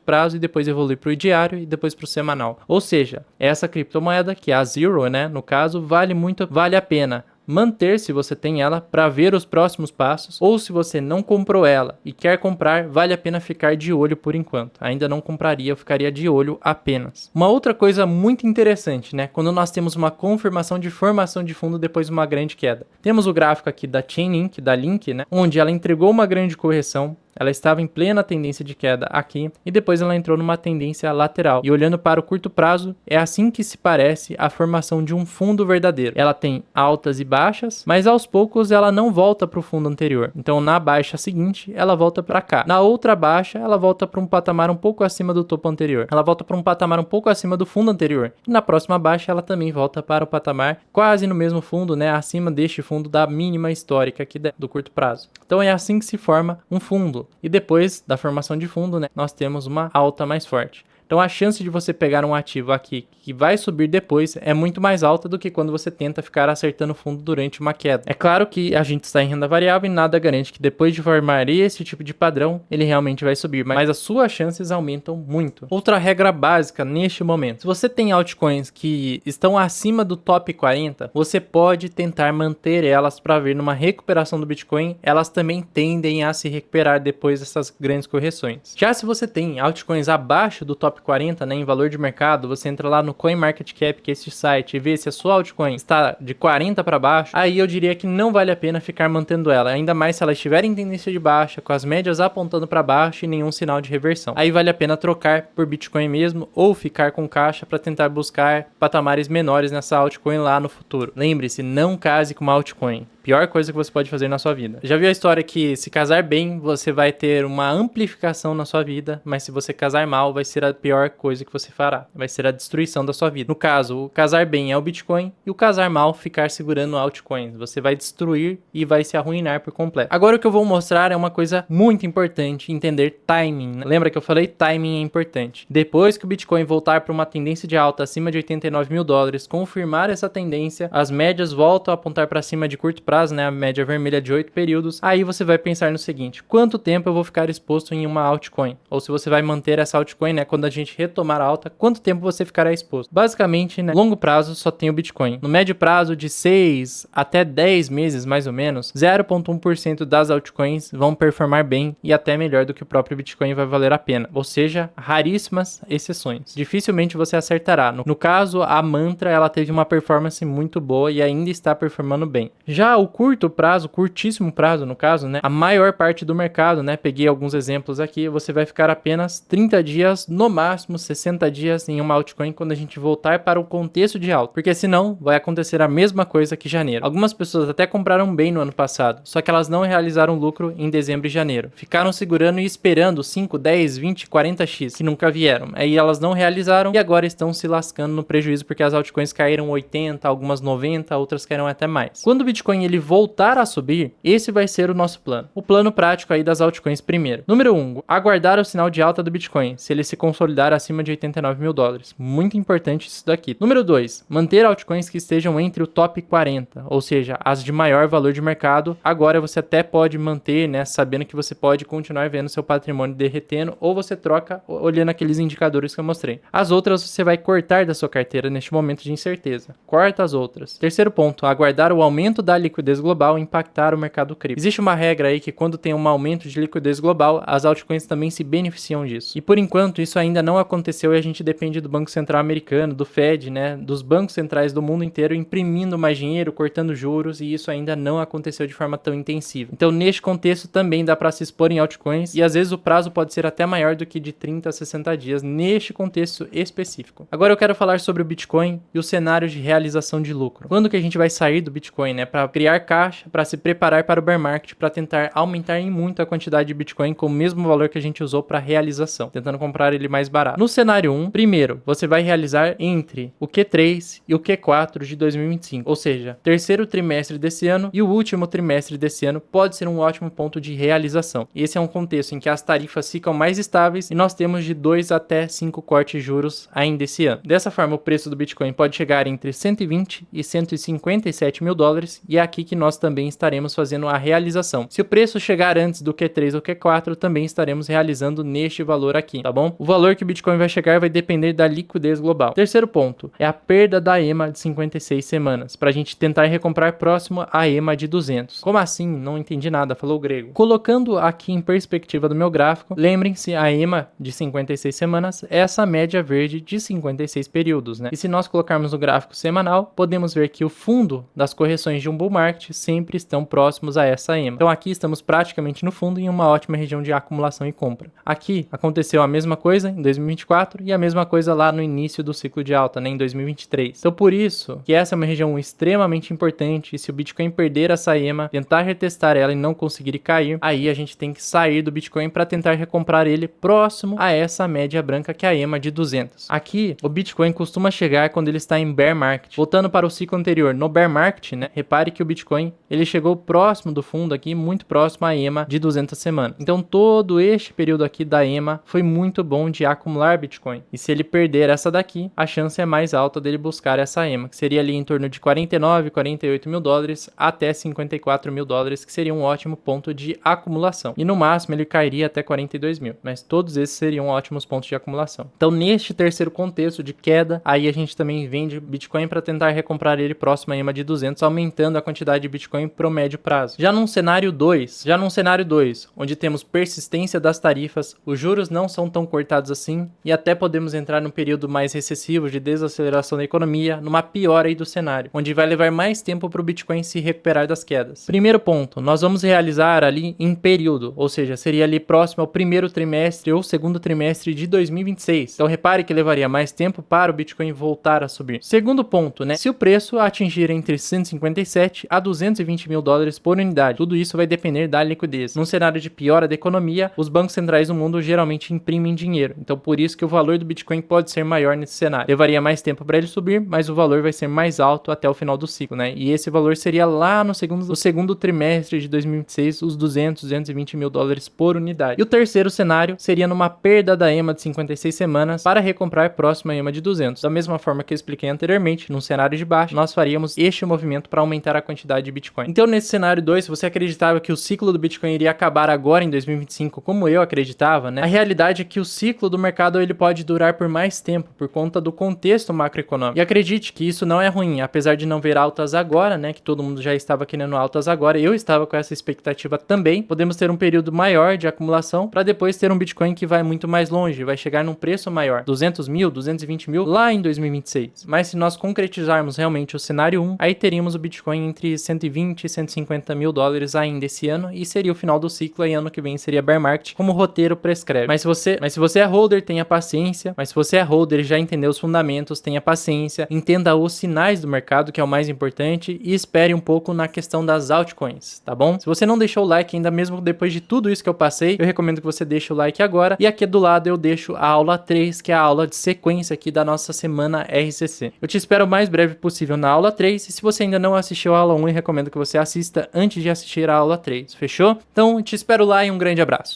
prazo e depois evolui para o diário e depois para o semanal. Ou seja, essa criptomoeda, que é a Zero, né, no caso, vale a pena manter se você tem ela para ver os próximos passos, ou se você não comprou ela e quer comprar, vale a pena ficar de olho por enquanto. Ainda não compraria, eu ficaria de olho apenas. Uma outra coisa muito interessante, né, quando nós temos uma confirmação de formação de fundo depois de uma grande queda. Temos o gráfico aqui da Chainlink, da Link, né, onde ela entregou uma grande correção, Ela estava em plena tendência de queda aqui e depois ela entrou numa tendência lateral. E olhando para o curto prazo, é assim que se parece a formação de um fundo verdadeiro. Ela tem altas e baixas, mas aos poucos ela não volta para o fundo anterior. Então na baixa seguinte, ela volta para cá. Na outra baixa, ela volta para um patamar um pouco acima do topo anterior. Ela volta para um patamar um pouco acima do fundo anterior. E na próxima baixa, ela também volta para o patamar quase no mesmo fundo, né? Acima deste fundo da mínima histórica aqui do curto prazo. Então é assim que se forma um fundo. E depois da formação de fundo, né, nós temos uma alta mais forte. Então a chance de você pegar um ativo aqui que vai subir depois é muito mais alta do que quando você tenta ficar acertando fundo durante uma queda. É claro que a gente está em renda variável e nada garante que depois de formar esse tipo de padrão, ele realmente vai subir, mas as suas chances aumentam muito. Outra regra básica neste momento, se você tem altcoins que estão acima do top 40, você pode tentar manter elas para ver numa recuperação do Bitcoin, elas também tendem a se recuperar depois dessas grandes correções. Já se você tem altcoins abaixo do top 40, né, em valor de mercado, você entra lá no CoinMarketCap, que é este site, e vê se a sua altcoin está de 40 para baixo, aí eu diria que não vale a pena ficar mantendo ela, ainda mais se ela estiver em tendência de baixa, com as médias apontando para baixo e nenhum sinal de reversão. Aí vale a pena trocar por Bitcoin mesmo, ou ficar com caixa para tentar buscar patamares menores nessa altcoin lá no futuro. Lembre-se, não case com uma altcoin. Pior coisa que você pode fazer na sua vida. Já viu a história que se casar bem, você vai ter uma amplificação na sua vida, mas se você casar mal, vai ser a pior coisa que você fará. Vai ser a destruição da sua vida. No caso, o casar bem é o Bitcoin e o casar mal ficar segurando altcoins. Você vai destruir e vai se arruinar por completo. Agora o que eu vou mostrar é uma coisa muito importante, entender timing. Lembra que eu falei? Timing é importante. Depois que o Bitcoin voltar para uma tendência de alta acima de 89 mil dólares, confirmar essa tendência, as médias voltam a apontar para cima de curto prazo, né, a média vermelha de 8 períodos, aí você vai pensar no seguinte: quanto tempo eu vou ficar exposto em uma altcoin? Ou se você vai manter essa altcoin, né, quando a gente retomar a alta, quanto tempo você ficará exposto? Basicamente, né, longo prazo só tem o Bitcoin. No médio prazo de 6 até 10 meses, mais ou menos, 0,1% das altcoins vão performar bem e até melhor do que o próprio Bitcoin vai valer a pena. Ou seja, raríssimas exceções. Dificilmente você acertará. No caso, a Mantra, ela teve uma performance muito boa e ainda está performando bem. Já o curto prazo, curtíssimo prazo no caso, né, a maior parte do mercado, né, peguei alguns exemplos aqui, você vai ficar apenas 30 dias, no máximo 60 dias em uma altcoin quando a gente voltar para o contexto de alta, porque senão vai acontecer a mesma coisa que janeiro. Algumas pessoas até compraram bem no ano passado, só que elas não realizaram lucro em dezembro e janeiro. Ficaram segurando e esperando 5, 10, 20, 40x, que nunca vieram. Aí elas não realizaram e agora estão se lascando no prejuízo porque as altcoins caíram 80, algumas 90, outras caíram até mais. Quando o Bitcoin ele voltar a subir, esse vai ser o nosso plano. O plano prático aí das altcoins primeiro. Número 1, aguardar o sinal de alta do Bitcoin, se ele se consolidar acima de 89 mil dólares. Muito importante isso daqui. Número 2, manter altcoins que estejam entre o top 40, ou seja, as de maior valor de mercado. Agora você até pode manter, né, sabendo que você pode continuar vendo seu patrimônio derretendo, ou você troca olhando aqueles indicadores que eu mostrei. As outras você vai cortar da sua carteira neste momento de incerteza. Corta as outras. Terceiro ponto, aguardar o aumento da liquidez global impactar o mercado cripto. Existe uma regra aí que quando tem um aumento de liquidez global, as altcoins também se beneficiam disso. E por enquanto isso ainda não aconteceu e a gente depende do Banco Central americano, do Fed, né, dos bancos centrais do mundo inteiro imprimindo mais dinheiro, cortando juros, e isso ainda não aconteceu de forma tão intensiva. Então neste contexto também dá para se expor em altcoins e às vezes o prazo pode ser até maior do que de 30 a 60 dias neste contexto específico. Agora eu quero falar sobre o Bitcoin e o cenário de realização de lucro. Quando que a gente vai sair do Bitcoin, né, para criar caixa, para se preparar para o bear market, para tentar aumentar em muito a quantidade de Bitcoin com o mesmo valor que a gente usou para realização, tentando comprar ele mais barato. No cenário 1, primeiro, você vai realizar entre o Q3 e o Q4 de 2025, ou seja, terceiro trimestre desse ano e o último trimestre desse ano pode ser um ótimo ponto de realização. Esse é um contexto em que as tarifas ficam mais estáveis e nós temos de 2 até 5 cortes de juros ainda esse ano. Dessa forma, o preço do Bitcoin pode chegar entre 120 e 157 mil dólares e é aqui que nós também estaremos fazendo a realização. Se o preço chegar antes do Q3 ou Q4, também estaremos realizando neste valor aqui, tá bom? O valor que o Bitcoin vai chegar vai depender da liquidez global. Terceiro ponto é a perda da EMA de 56 semanas, para a gente tentar recomprar próximo à EMA de 200. Como assim? Não entendi nada, falou o grego. Colocando aqui em perspectiva do meu gráfico, lembrem-se, a EMA de 56 semanas é essa média verde de 56 períodos, né? E se nós colocarmos no gráfico semanal, podemos ver que o fundo das correções de um bull market sempre estão próximos a essa EMA. Então aqui estamos praticamente no fundo em uma ótima região de acumulação e compra. Aqui aconteceu a mesma coisa em 2024 e a mesma coisa lá no início do ciclo de alta, né, em 2023. Então por isso que essa é uma região extremamente importante, e se o Bitcoin perder essa EMA, tentar retestar ela e não conseguir cair, aí a gente tem que sair do Bitcoin para tentar recomprar ele próximo a essa média branca que é a EMA de 200. Aqui o Bitcoin costuma chegar quando ele está em bear market. Voltando para o ciclo anterior, no bear market, né, repare que o Bitcoin ele chegou próximo do fundo aqui, muito próximo à EMA de 200 semanas. Então todo este período aqui da EMA foi muito bom de acumular Bitcoin. E se ele perder essa daqui, a chance é mais alta dele buscar essa EMA, que seria ali em torno de 49, 48 mil dólares até 54 mil dólares, que seria um ótimo ponto de acumulação. E no máximo ele cairia até 42 mil, mas todos esses seriam ótimos pontos de acumulação. Então neste terceiro contexto de queda, aí a gente também vende Bitcoin para tentar recomprar ele próximo à EMA de 200, aumentando a quantidade de Bitcoin pro médio prazo. Já num cenário 2, onde temos persistência das tarifas, os juros não são tão cortados assim e até podemos entrar num período mais recessivo de desaceleração da economia, numa piora aí do cenário, onde vai levar mais tempo para o Bitcoin se recuperar das quedas. Primeiro ponto, nós vamos realizar ali em período, ou seja, seria ali próximo ao primeiro trimestre ou segundo trimestre de 2026. Então repare que levaria mais tempo para o Bitcoin voltar a subir. Segundo ponto, né? Se o preço atingir entre 157 a 220 mil dólares por unidade, tudo isso vai depender da liquidez. Num cenário de piora da economia, os bancos centrais do mundo geralmente imprimem dinheiro. Então por isso que o valor do Bitcoin pode ser maior nesse cenário. Levaria mais tempo para ele subir, mas o valor vai ser mais alto até o final do ciclo, né? E esse valor seria lá no segundo trimestre de 2026, os 220 mil dólares por unidade. E o terceiro cenário seria numa perda da EMA de 56 semanas para recomprar próximo à EMA de 200. Da mesma forma que eu expliquei anteriormente, num cenário de baixo, nós faríamos este movimento para aumentar a quantidade de Bitcoin. Então nesse cenário 2, se você acreditava que o ciclo do Bitcoin iria acabar agora em 2025, como eu acreditava, né? A realidade é que o ciclo do mercado ele pode durar por mais tempo, por conta do contexto macroeconômico. E acredite que isso não é ruim, apesar de não ver altas agora, né? Que todo mundo já estava querendo altas agora, eu estava com essa expectativa também. Podemos ter um período maior de acumulação para depois ter um Bitcoin que vai muito mais longe, vai chegar num preço maior, 200 mil, 220 mil, lá em 2026. Mas se nós concretizarmos realmente o cenário 1, aí teríamos o Bitcoin entre 120 e 150 mil dólares ainda esse ano, e seria o final do ciclo, e ano que vem seria bear market, como o roteiro prescreve. Mas se você é holder, tenha paciência. Mas se você é holder e já entendeu os fundamentos, tenha paciência, entenda os sinais do mercado, que é o mais importante, e espere um pouco na questão das altcoins, tá bom? Se você não deixou o like ainda, mesmo depois de tudo isso que eu passei, eu recomendo que você deixe o like agora. E aqui do lado eu deixo a aula 3, que é a aula de sequência aqui da nossa semana RCC. Eu te espero o mais breve possível na aula 3, e se você ainda não assistiu a aula 1, eu recomendo que você assista antes de assistir a aula 3, fechou? Então, te espero lá e um grande abraço.